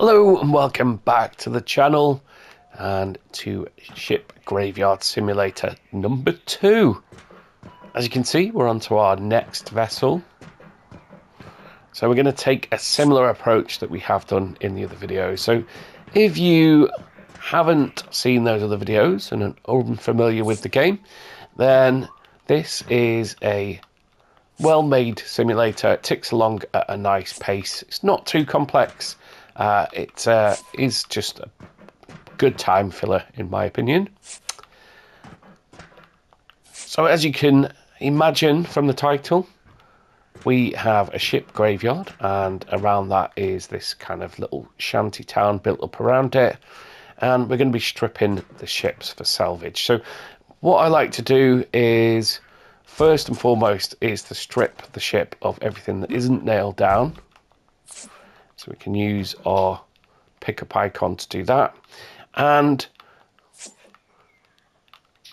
Hello and welcome back to the channel and to Ship Graveyard Simulator number 2. As you can see, we're on to our next vessel. So we're going to take a similar approach that we have done in the other videos. So if you haven't seen those other videos and are unfamiliar with the game, then this is a well-made simulator. It ticks along at a nice pace. It's not too complex. It is just a good time filler, in my opinion. So as you can imagine from the title, we have a ship graveyard, and around that is this kind of little shanty town built up around it, and we're going to be stripping the ships for salvage. So what I like to do is, first and foremost, is to strip the ship of everything that isn't nailed down. So we can use our pickup icon to do that. And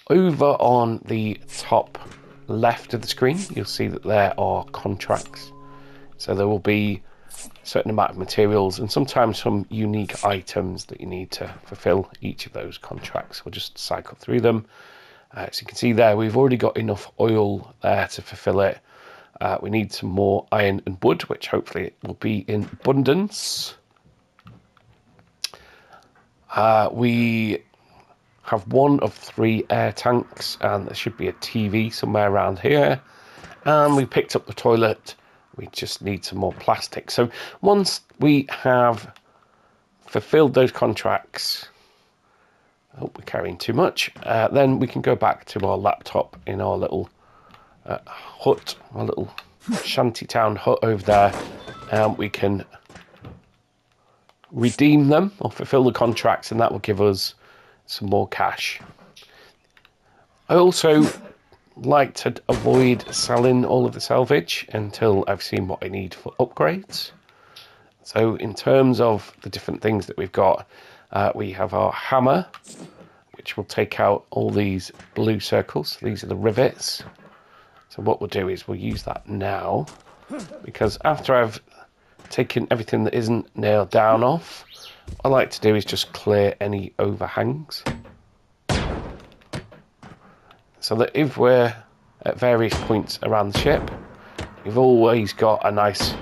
over on the top left of the screen, you'll see that there are contracts. So there will be a certain amount of materials and sometimes some unique items that you need to fulfill each of those contracts. We'll just cycle through them. So you can see there, we've already got enough oil there to fulfill it. We need some more iron and wood, which hopefully will be in abundance. We have one of 3 air tanks, and there should be a TV somewhere around here. And we picked up the toilet. We just need some more plastic. So once we have fulfilled those contracts, I hope we're carrying too much, then we can go back to our laptop in our little hut, our little shantytown hut over there, and we can redeem them or fulfill the contracts, and that will give us some more cash. I also like to avoid selling all of the salvage until I've seen what I need for upgrades. So in terms of the different things that we've got, we have our hammer, which will take out all these blue circles. These are the rivets. So what we'll do is we'll use that now, because after I've taken everything that isn't nailed down off, what I like to do is just clear any overhangs. So that if we're at various points around the ship, we've always got a nice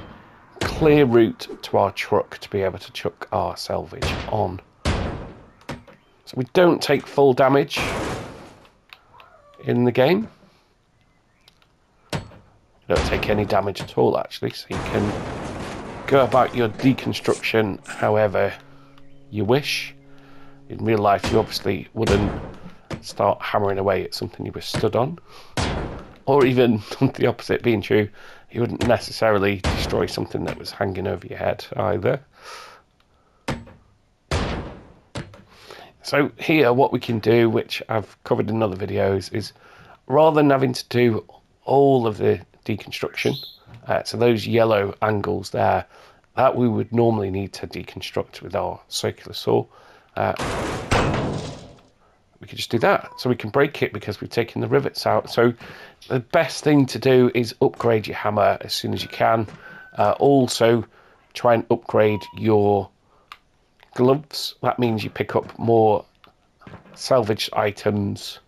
clear route to our truck to be able to chuck our salvage on. So we don't take full damage in the game. You don't take any damage at all, actually, so you can go about your deconstruction however you wish. In real life, you obviously wouldn't start hammering away at something you were stood on, or even the opposite being true, you wouldn't necessarily destroy something that was hanging over your head either. So here, what we can do, which I've covered in other videos, is rather than having to do all of the deconstruction, so those yellow angles there, that we would normally need to deconstruct with our circular saw. We could just do that. So we can break it because we've taken the rivets out. So the best thing to do is upgrade your hammer as soon as you can. Also, try and upgrade your gloves. That means you pick up more salvaged items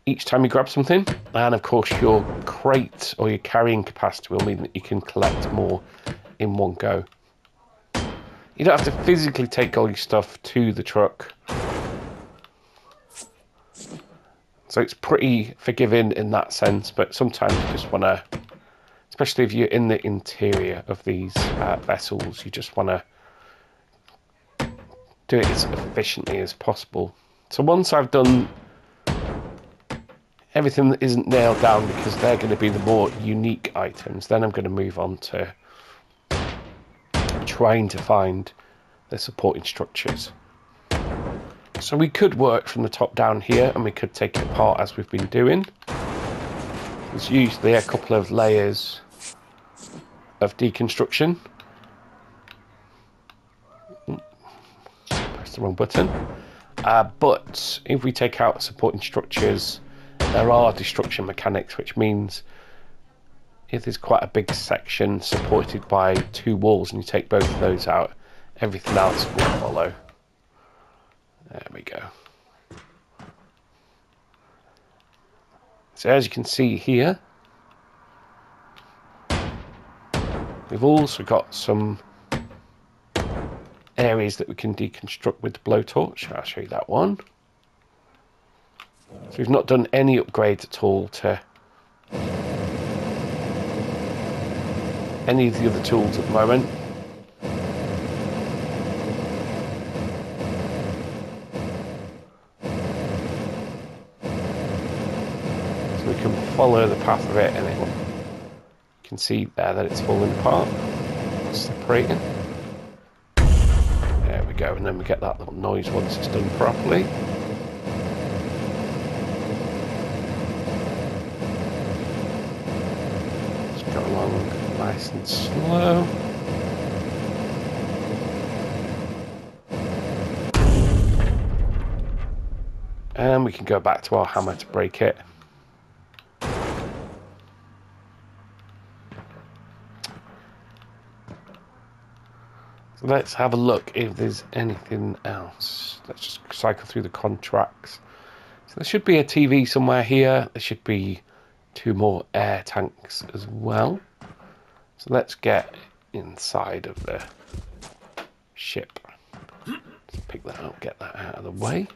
each time you grab something, and of course your crate or your carrying capacity will mean that you can collect more in one go. You don't have to physically take all your stuff to the truck, so it's pretty forgiving in that sense, but sometimes you just want to, especially if you're in the interior of these vessels, you just want to do it as efficiently as possible. So once I've done everything that isn't nailed down, because they're going to be the more unique items, then I'm going to move on to trying to find the supporting structures. So we could work from the top down here, and we could take it apart as we've been doing. There's usually a couple of layers of deconstruction. Press the wrong button. But if we take out supporting structures, there are destruction mechanics, which means if there's quite a big section supported by 2 walls and you take both of those out, everything else will follow. There we go. So as you can see here, we've also got some areas that we can deconstruct with the blowtorch. I'll show you that one. So we've not done any upgrades at all to any of the other tools at the moment. So we can follow the path of it, and you can see there that it's falling apart, separating. There we go, and then we get that little noise once it's done properly. Just go along nice and slow. And we can go back to our hammer to break it. So let's have a look if there's anything else. Let's just cycle through the contracts. So there should be a TV somewhere here. There should be 2 more air tanks as well. So let's get inside of the ship. Let's pick that up, get that out of the way.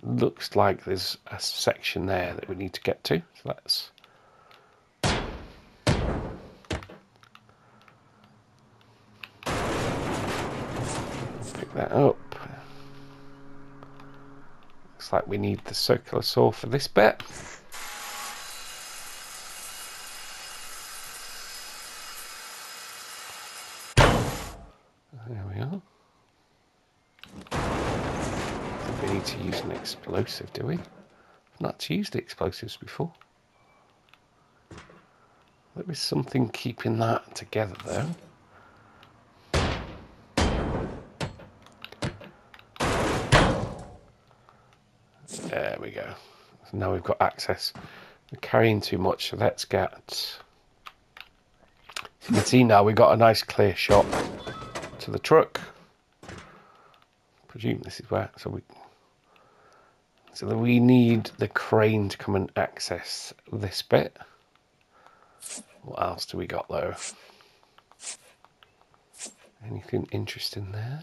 Looks like there's a section there that we need to get to. So let's pick that up. Looks like we need the circular saw for this bit. There we are. We need to use an explosive, do we? I've not used the explosives before. There is something keeping that together though. There we go. So now we've got access. We're carrying too much, so let's get... You can see now we've got a nice clear shot to the truck. I presume this is where... So we need the crane to come and access this bit. What else do we got though? Anything interesting there?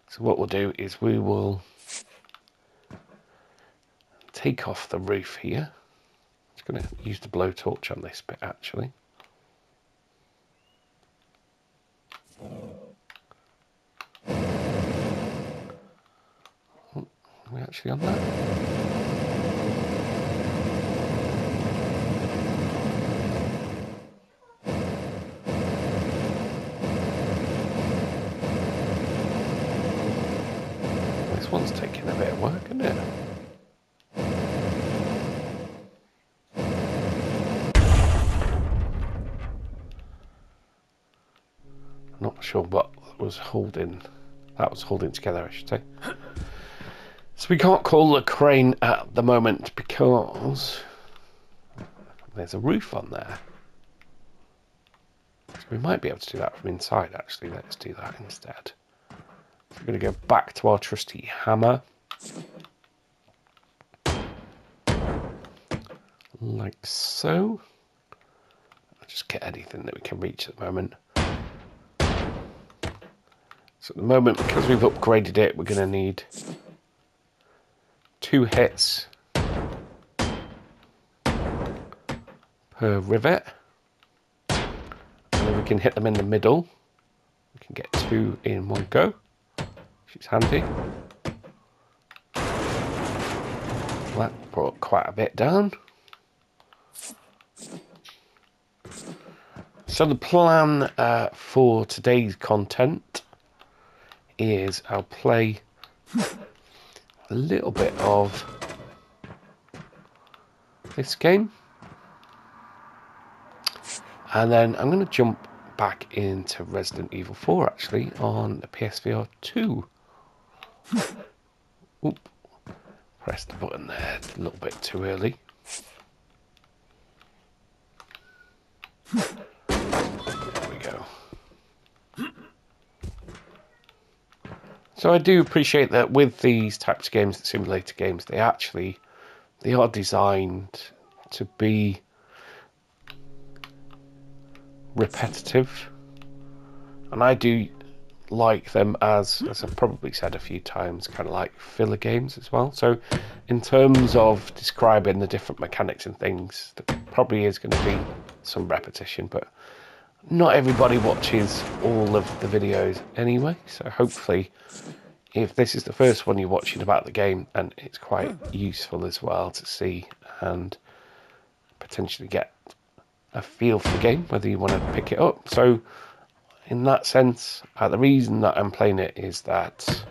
So what we'll do is we will take off the roof here. I'm just going to use the blowtorch on this bit actually. Are we actually on that? This one's taking a bit of work, isn't it? I'm not sure what was holding... That was holding together, I should say. So we can't call the crane at the moment because there's a roof on there. So we might be able to do that from inside actually. Let's do that instead. So we're going to go back to our trusty hammer. Like so. I'll just get anything that we can reach at the moment. So at the moment, because we've upgraded it, we're going to need 2 hits per rivet, and then we can hit them in the middle. We can get 2 in one go, which is handy. That brought quite a bit down. So the plan for today's content is I'll play a little bit of this game, and then I'm going to jump back into Resident Evil 4 actually on the PSVR 2. Oop. Press the button there a little bit too early. There we go. So I do appreciate that with these types of games, the simulator games, they are designed to be repetitive, and I do like them as I've probably said a few times, kind of like filler games as well. So in terms of describing the different mechanics and things, there probably is going to be some repetition, but not everybody watches all of the videos anyway, so hopefully if this is the first one you're watching about the game, and it's quite useful as well to see and potentially get a feel for the game, whether you want to pick it up. So in that sense, the reason that I'm playing it is that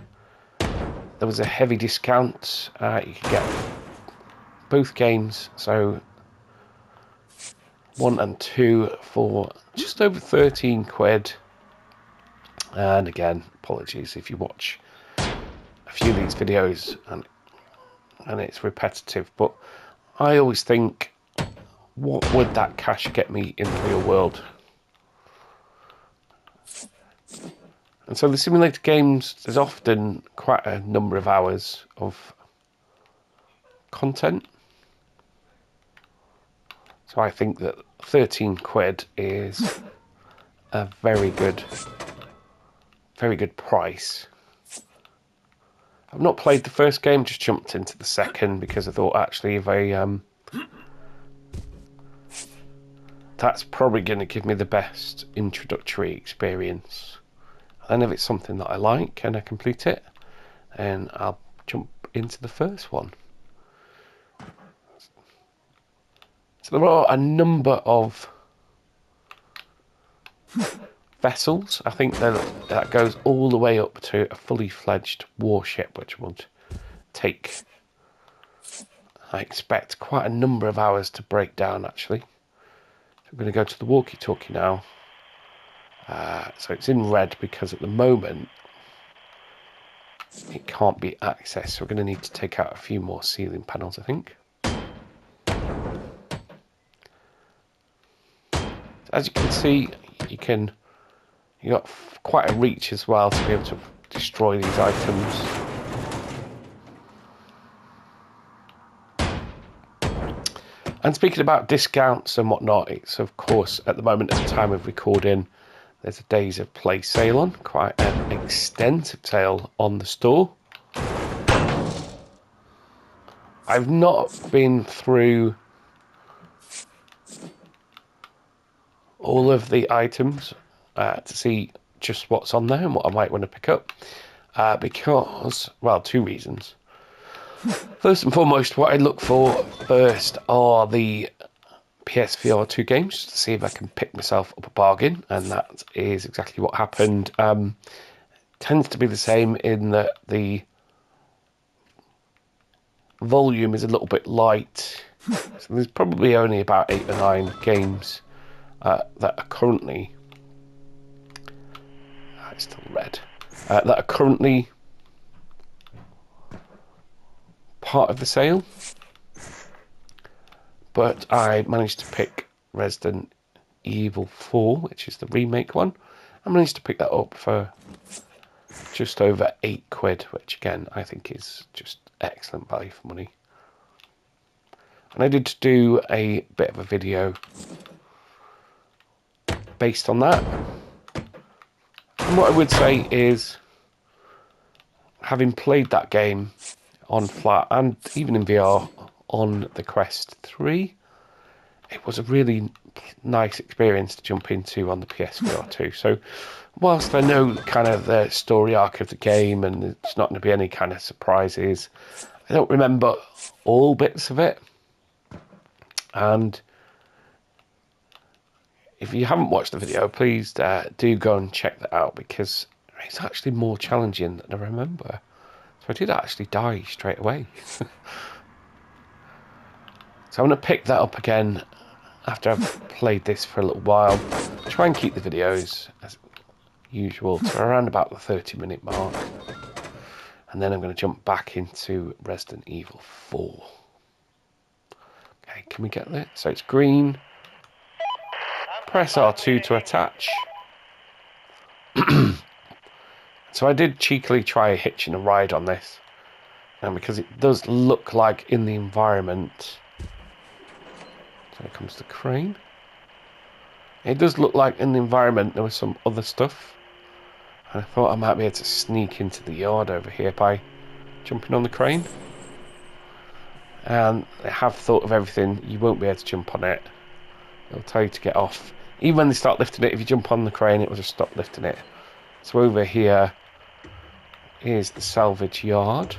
there was a heavy discount. You could get both games, so 1 and 2 for just over 13 quid. And again, apologies if you watch a few of these videos and it's repetitive, but I always think, what would that cash get me in the real world? And so the simulator games, there's often quite a number of hours of content. So I think that 13 quid is a very good price. I've not played the first game, just jumped into the second because I thought actually that's probably going to give me the best introductory experience. And if it's something that I like and I complete it, and I'll jump into the first one. So there are a number of vessels. I think that goes all the way up to a fully fledged warship, which would take, I expect, quite a number of hours to break down actually. So I'm going to go to the walkie-talkie now. So it's in red because at the moment it can't be accessed. So we're going to need to take out a few more ceiling panels, I think. As you can see, you got quite a reach as well to be able to destroy these items. And speaking about discounts and whatnot, it's of course at the moment, at the time of recording, there's a Days of Play sale on, quite an extensive sale on the store. I've not been through all of the items to see just what's on there and what I might want to pick up, because, well, two reasons. First and foremost, what I look for first are the PSVR 2 games to see if I can pick myself up a bargain, and that is exactly what happened. Tends to be the same in that the volume is a little bit light, so there's probably only about 8 or 9 games that are currently it's still red, that are currently part of the sale. But I managed to pick Resident Evil 4, which is the remake one. I managed to pick that up for just over 8 quid, which again I think is just excellent value for money. And I did do a bit of a video based on that. And what I would say is, having played that game on flat and even in VR on the Quest 3, it was a really nice experience to jump into on the PSVR 2. So whilst I know kind of the story arc of the game and it's not going to be any kind of surprises, I don't remember all bits of it. And if you haven't watched the video, please do go and check that out, because it's actually more challenging than I remember. So I did actually die straight away. So I'm going to pick that up again after I've played this for a little while. Try and keep the videos as usual to around about the 30-minute mark. and then I'm going to jump back into Resident Evil 4. Okay, can we get there? So it's green. Press R2 to attach. So I did cheekily try hitching a ride on this, and because it does look like in the environment, so here comes the crane. It does look like in the environment there was some other stuff, and I thought I might be able to sneak into the yard over here by jumping on the crane. And I have thought of everything. You won't be able to jump on it. It'll tell you to get off. Even when they start lifting it, if you jump on the crane, it will just stop lifting it. So over here is the salvage yard.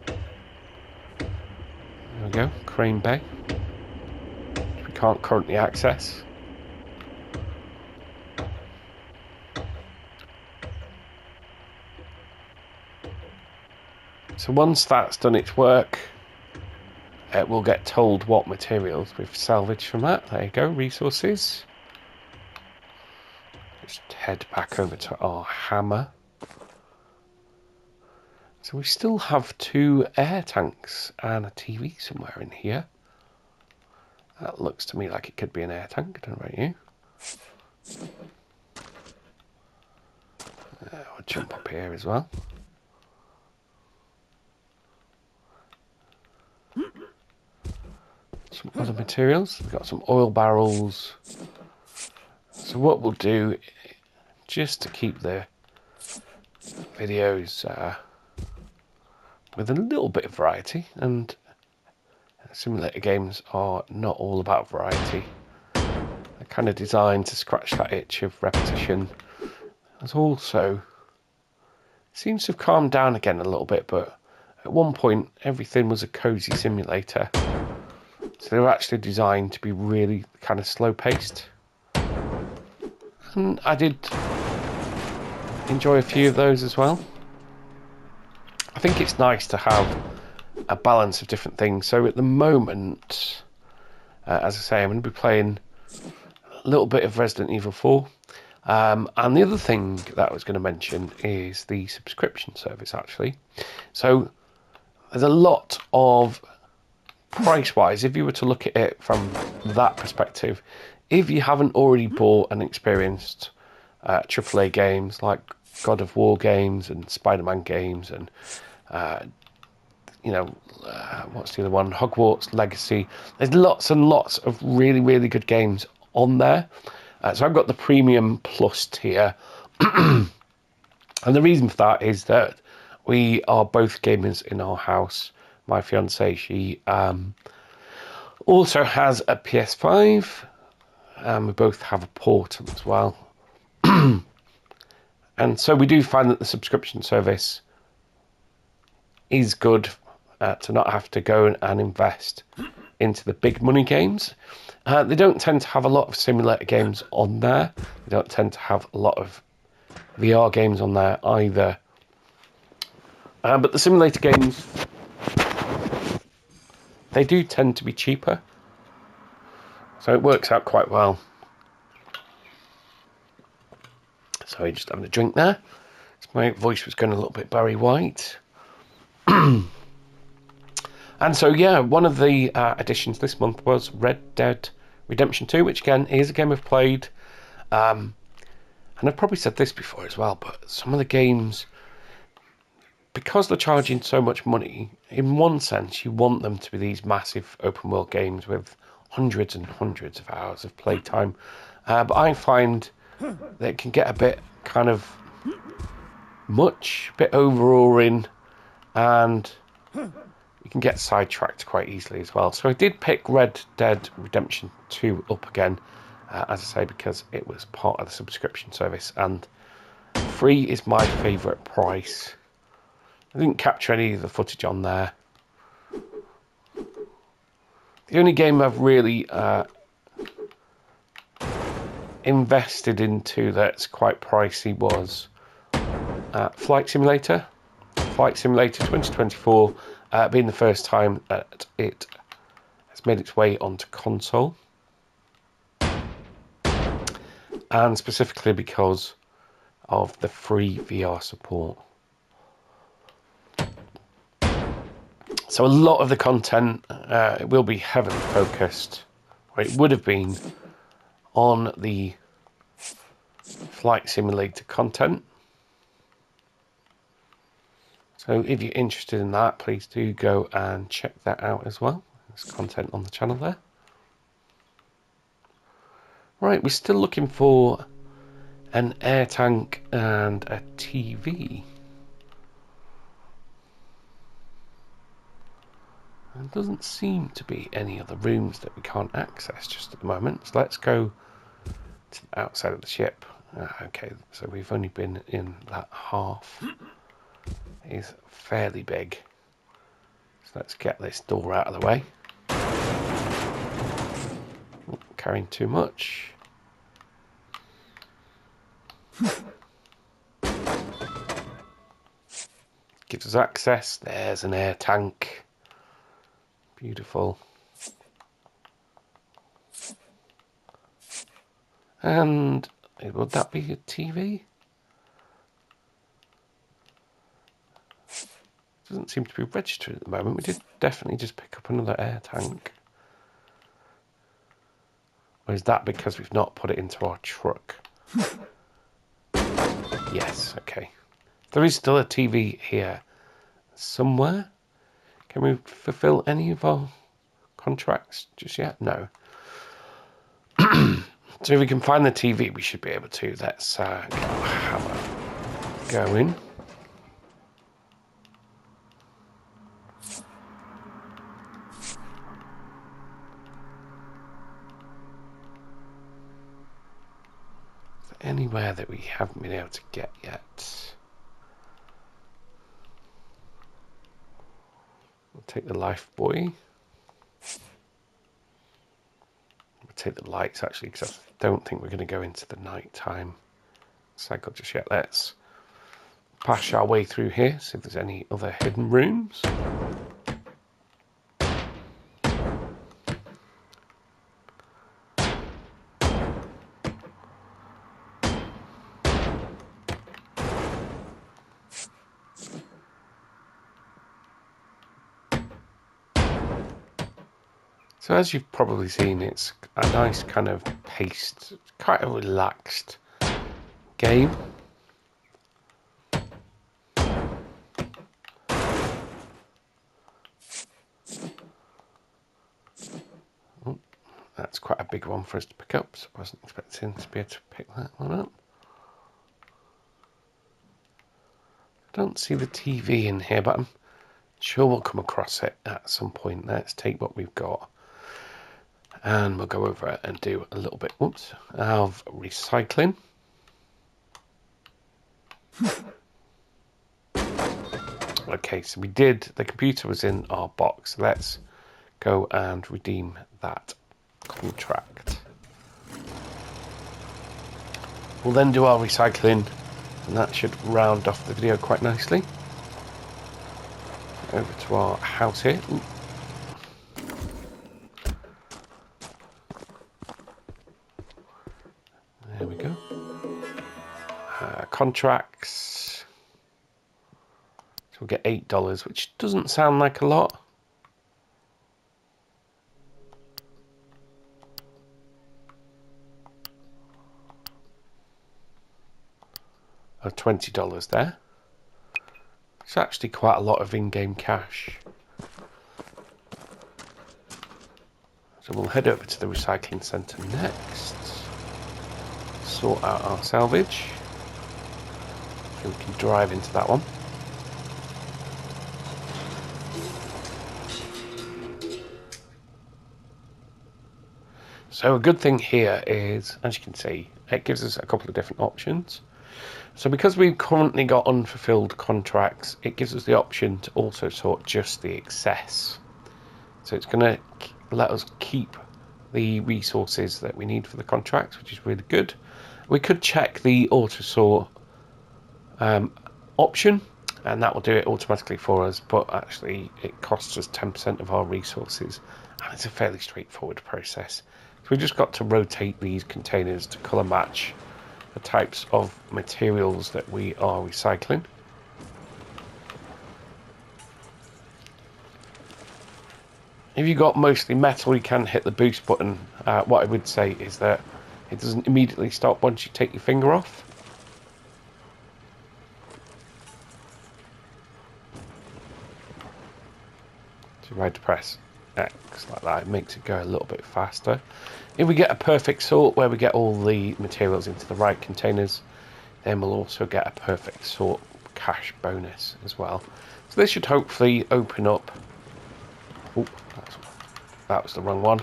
There we go, crane bay, which we can't currently access. So once that's done its work, we'll get told what materials we've salvaged from that. There you go, resources. Just head back over to our hammer. So we still have 2 air tanks and a TV somewhere in here. That looks to me like it could be an air tank, don't know about you. I'll jump up here as well. Some other materials. We've got some oil barrels. So what we'll do, just to keep the videos with a little bit of variety, and simulator games are not all about variety. They're kind of designed to scratch that itch of repetition. There's also, seems to have calmed down again a little bit, but at one point everything was a cozy simulator. So they were actually designed to be really kind of slow paced. And I did enjoy a few of those as well. I think it's nice to have a balance of different things. So at the moment, as I say, I'm going to be playing a little bit of Resident Evil 4. And the other thing that I was going to mention is the subscription service, actually. So there's a lot of, price-wise, if you were to look at it from that perspective, if you haven't already bought and experienced AAA games like God of War games and Spider-Man games and what's the other one? Hogwarts Legacy. There's lots and lots of really, really good games on there. So I've got the Premium Plus tier. And the reason for that is that we are both gamers in our house. My fiancée, she also has a PS5. We both have a Portal as well. And so we do find that the subscription service is good to not have to go and invest into the big money games. They don't tend to have a lot of simulator games on there. They don't tend to have a lot of VR games on there either. But the simulator games, they do tend to be cheaper. So it works out quite well. Sorry, just having a drink there. My voice was going a little bit Barry White. And so, yeah, one of the additions this month was Red Dead Redemption 2, which again is a game I've played. And I've probably said this before as well, but some of the games, because they're charging so much money, in one sense, you want them to be these massive open world games with hundreds and hundreds of hours of playtime. But I find that it can get a bit kind of much, a bit overawing, and you can get sidetracked quite easily as well. So I did pick Red Dead Redemption 2 up again, as I say, because it was part of the subscription service, and free is my favourite price. I didn't capture any of the footage on there. The only game I've really invested into that's quite pricey was Flight Simulator. Flight Simulator 2024 being the first time that it has made its way onto console. And specifically because of the free VR support. So a lot of the content will be heavily focused, or it would have been, on the Flight Simulator content. So if you're interested in that, please do go and check that out as well. There's content on the channel there. Right, we're still looking for an air tank and a TV. There doesn't seem to be any other rooms that we can't access just at the moment. So let's go to the outside of the ship. Okay, so we've only been in that half. It's fairly big. So let's get this door out of the way. Not carrying too much. Gives us access. There's an air tank. Beautiful. And would that be a TV? Doesn't seem to be registered at the moment. We did definitely just pick up another air tank. Or is that because we've not put it into our truck? Yes, okay. There is still a TV here somewhere. Can we fulfill any of our contracts just yet? No. So if we can find the TV, we should be able to. Let's get our hammer going. Anywhere that we haven't been able to get yet. We'll take the life buoy. We'll take the lights actually, because I don't think we're going to go into the night time cycle just yet. Let's pass our way through here, see if there's any other hidden rooms. So as you've probably seen, it's a nice kind of paced, quite a relaxed game. Oh, that's quite a big one for us to pick up, so I wasn't expecting to be able to pick that one up. I don't see the TV in here, but I'm sure we'll come across it at some point. Let's take what we've got. And we'll go over it and do a little bit of recycling. Okay, so we did, the computer was in our box. Let's go and redeem that contract. We'll then do our recycling, and that should round off the video quite nicely. Over to our house here. Ooh. There we go. Contracts. So we'll get $8, which doesn't sound like a lot. Of $20 there. It's actually quite a lot of in-game cash. So we'll head over to the recycling centre next. Sort out our salvage. So we can drive into that one. So a good thing here is, as you can see, it gives us a couple of different options. So because we've currently got unfulfilled contracts, it gives us the option to also sort just the excess. So it's going to let us keep the resources that we need for the contracts, which is really good. We could check the auto sort option, and that will do it automatically for us, but actually it costs us 10% of our resources, and it's a fairly straightforward process. So we just got to rotate these containers to colour match the types of materials that we are recycling. If you've got mostly metal, you can hit the boost button. What I would say is that it doesn't immediately stop once you take your finger off. So if I press X like that, it makes it go a little bit faster. If we get a perfect sort where we get all the materials into the right containers, then we'll also get a perfect sort cash bonus as well. So this should hopefully open up. Oh, that was the wrong one.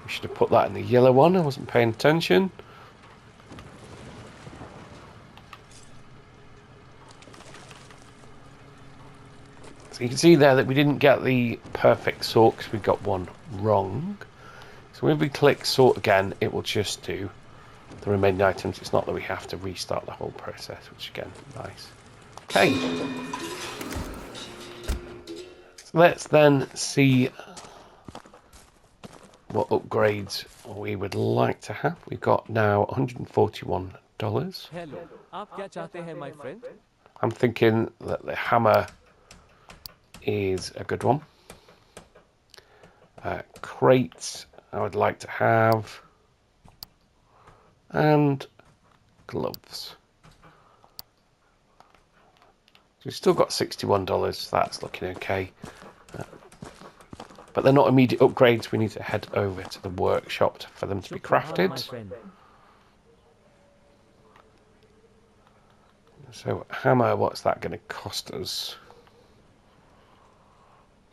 We should have put that in the yellow one. I wasn't paying attention. So you can see there that we didn't get the perfect sort because we got one wrong. So if we click sort again, it will just do the remaining items. It's not that we have to restart the whole process, which again, nice. Okay. So let's then see what upgrades we would like to have. We've got now $141. Hello. आप क्या चाहते हैं, my friend? I'm thinking that the hammer is a good one. Crates I would like to have, and gloves. So we've still got $61. That's looking okay. But they're not immediate upgrades. We need to head over to the workshop for them to be crafted. So hammer, what's that going to cost us?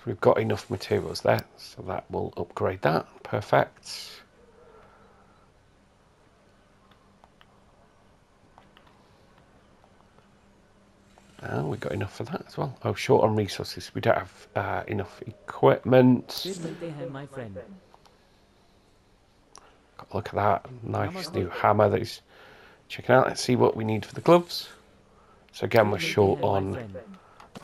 We've got enough materials there, so that will upgrade that. Perfect. We've got enough for that as well. Oh, short on resources. We don't have enough equipment. My friend. Look at that. Nice new hammer that he's checking out. Let's see what we need for the gloves. So again, we're short on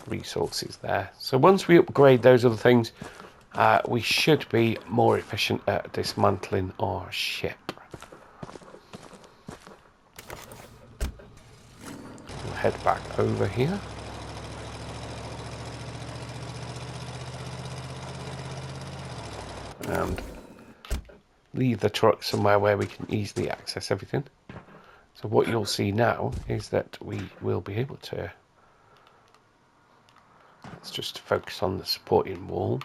resources there. So once we upgrade those other things, we should be more efficient at dismantling our ship. We'll head back over here. And leave the truck somewhere where we can easily access everything. So what you'll see now is that we will be able to, let's just focus on the supporting wall.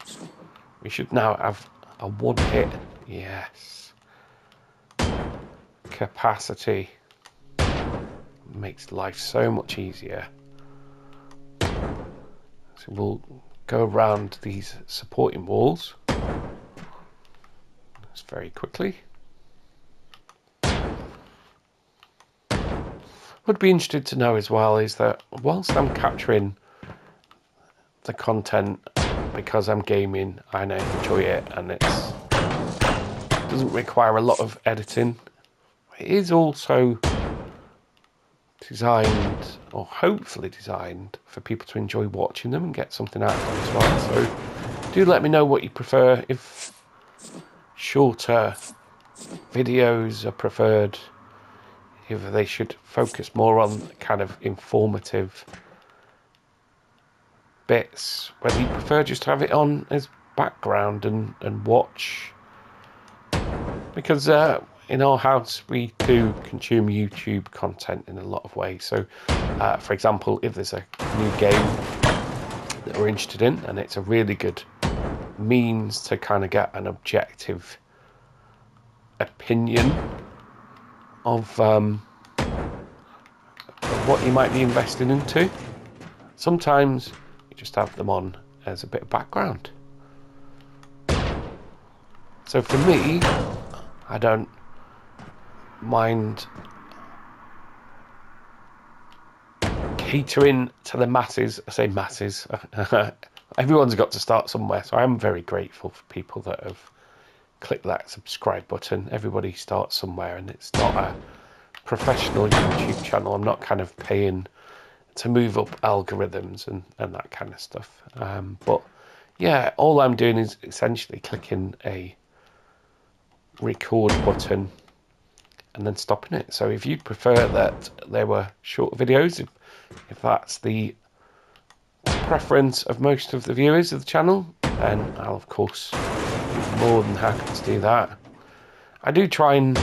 We should now have a one hit, yes, capacity. Makes life so much easier. So we'll go around these supporting walls just very quickly. What would be interested to know as well is that whilst I'm capturing the content because I'm gaming and I enjoy it and it doesn't require a lot of editing, it is also designed, or hopefully designed, for people to enjoy watching them and get something out of them as well. So do let me know what you prefer. If shorter videos are preferred, if they should focus more on kind of informative bits, whether you prefer just to have it on as background and watch. Because in our house we do consume YouTube content in a lot of ways. So for example, if there's a new game that we're interested in and it's a really good means to kind of get an objective opinion of what you might be investing into, sometimes you just have them on as a bit of background. So for me, I don't mind catering to the masses. I say masses. Everyone's got to start somewhere, so I'm very grateful for people that have clicked that subscribe button. Everybody starts somewhere, and it's not a professional YouTube channel. I'm not kind of paying to move up algorithms and that kind of stuff. But yeah, all I'm doing is essentially clicking a record button and then stopping it. So if you prefer that there were shorter videos, if that's the preference of most of the viewers of the channel, then I'll of course be more than happy to do that. I do try and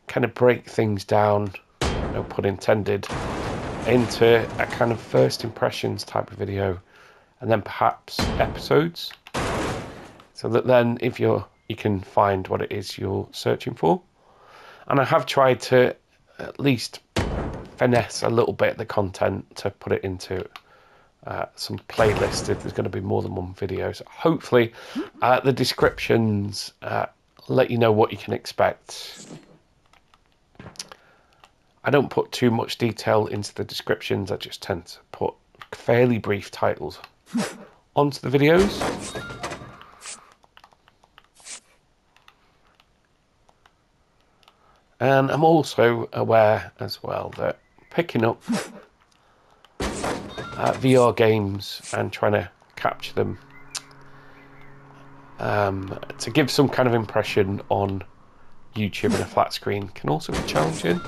kind of break things down, no pun intended, into a kind of first impressions type of video, and then perhaps episodes, so that then if you can find what it is you're searching for. And I have tried to at least finesse a little bit the content to put it into some playlists if there's going to be more than one video. So hopefully the descriptions let you know what you can expect. I don't put too much detail into the descriptions. I just tend to put fairly brief titles onto the videos. And I'm also aware as well that picking up VR games and trying to capture them to give some kind of impression on YouTube in a flat screen can also be challenging.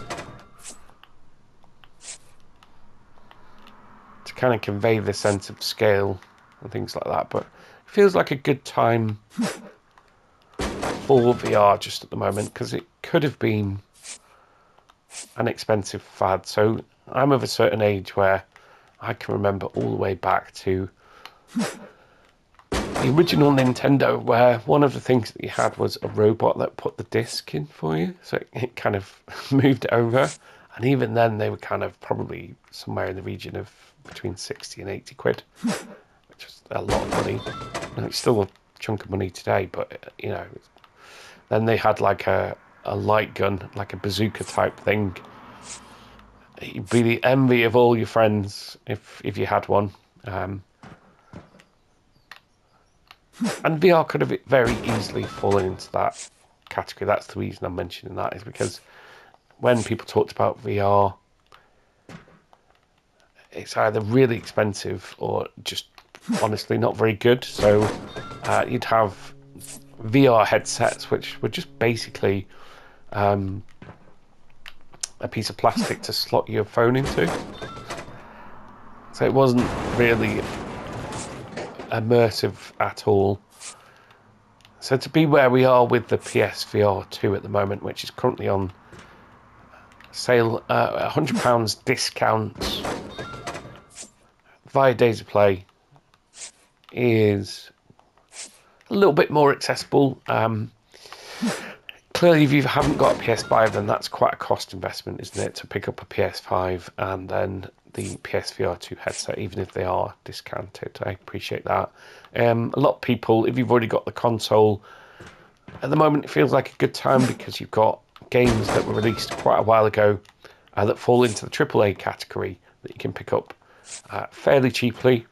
To kind of convey the sense of scale and things like that. But it feels like a good time for VR just at the moment, because it could have been an expensive fad. So I'm of a certain age where I can remember all the way back to the original Nintendo, where one of the things that you had was a robot that put the disc in for you. So it kind of moved it over. And even then they were kind of probably somewhere in the region of between 60 and 80 quid, which is a lot of money. And it's still a chunk of money today, but you know, then they had like a light gun, like a bazooka type thing. You'd be the envy of all your friends if you had one. And VR could have very easily fallen into that category. That's the reason I'm mentioning that, is because when people talked about VR, it's either really expensive or just honestly not very good. So you'd have VR headsets which were just basically a piece of plastic to slot your phone into. So it wasn't really immersive at all. So to be where we are with the PSVR 2 at the moment, which is currently on sale, £100 discount via Days of Play, is a little bit more accessible. Clearly, if you haven't got a PS5, then that's quite a cost investment, isn't it, to pick up a PS5 and then the PSVR 2 headset, even if they are discounted. I appreciate that. A lot of people, if you've already got the console, at the moment it feels like a good time because you've got games that were released quite a while ago that fall into the AAA category that you can pick up fairly cheaply.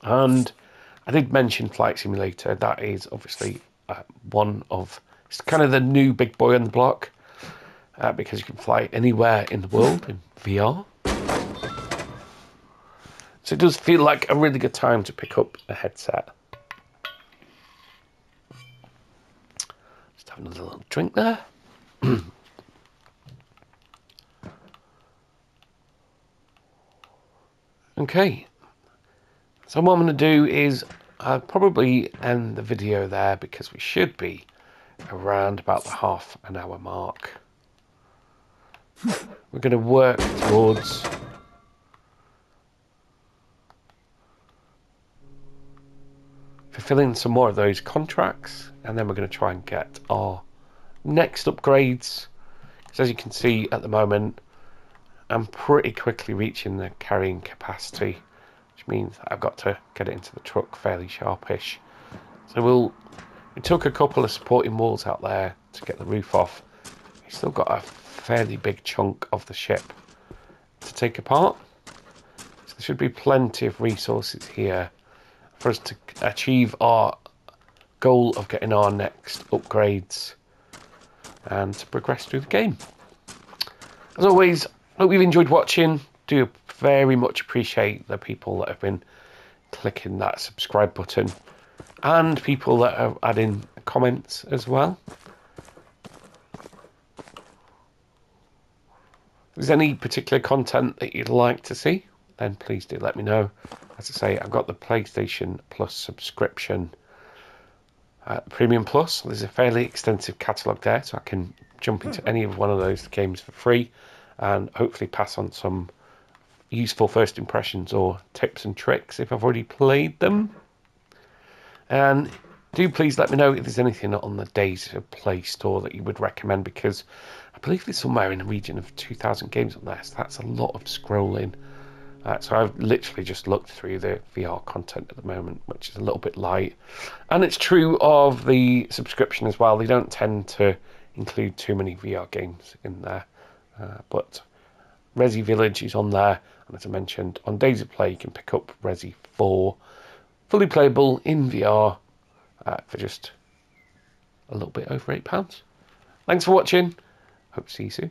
And I did mention Flight Simulator. That is obviously one of, it's kind of the new big boy on the block, because you can fly anywhere in the world in VR. So it does feel like a really good time to pick up a headset. Just having a little drink there. Okay. So what I'm going to do is I'll probably end the video there, because we should be around about the half an hour mark. We're going to work towards fulfilling some more of those contracts, and then we're going to try and get our next upgrades, because as you can see at the moment I'm pretty quickly reaching the carrying capacity, which means I've got to get it into the truck fairly sharpish. So we took a couple of supporting walls out there to get the roof off. We've still got a fairly big chunk of the ship to take apart, so there should be plenty of resources here for us to achieve our goal of getting our next upgrades and to progress through the game. As always, hope you've enjoyed watching. Do very much appreciate the people that have been clicking that subscribe button and people that are adding comments as well. there's any particular content that you'd like to see, then please do let me know. As I say, I've got the PlayStation Plus subscription, Premium Plus. There's a fairly extensive catalogue there, so I can jump into any of one of those games for free and hopefully pass on some useful first impressions or tips and tricks if I've already played them. And do please let me know if there's anything on the Days of Play store that you would recommend, because I believe there's somewhere in the region of 2,000 games on there, so that's a lot of scrolling. So I've literally just looked through the VR content at the moment, which is a little bit light. And it's true of the subscription as well. They don't tend to include too many VR games in there. But Resi Village is on there. And as I mentioned, on Days of Play, you can pick up Resi 4, fully playable in VR, for just a little bit over £8. Thanks for watching. Hope to see you soon.